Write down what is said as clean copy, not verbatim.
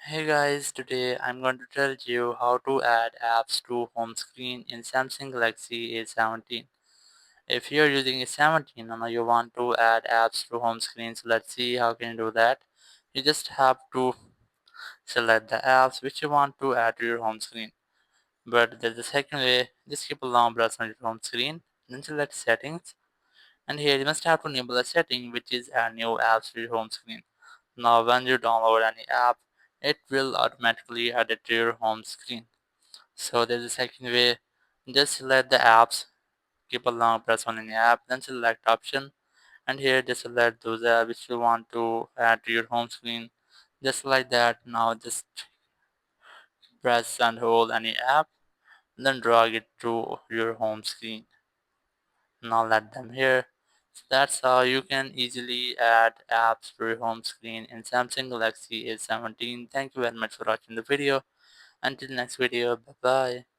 Hey guys, today I'm going to tell you how to add apps to home screen in Samsung Galaxy A17. If you're using A17 and you want to add apps to home screen, so let's see how can you do that. You just have to select the apps which you want to add to your home screen. But there's a second way, just keep a long press on your home screen, then select settings, and here you must have to enable a setting which is add new apps to your home screen. Now when you download any app, it will automatically add it to your home screen. So there's a second way, just select the apps, keep a long press on any app, then select option, and here just select those apps which you want to add to your home screen. Just like that. Now just press and hold any app, then drag it to your home screen. Now let them here. So that's how you can easily add apps to your home screen in Samsung Galaxy A17. Thank you very much for watching the video. Until next video, bye bye.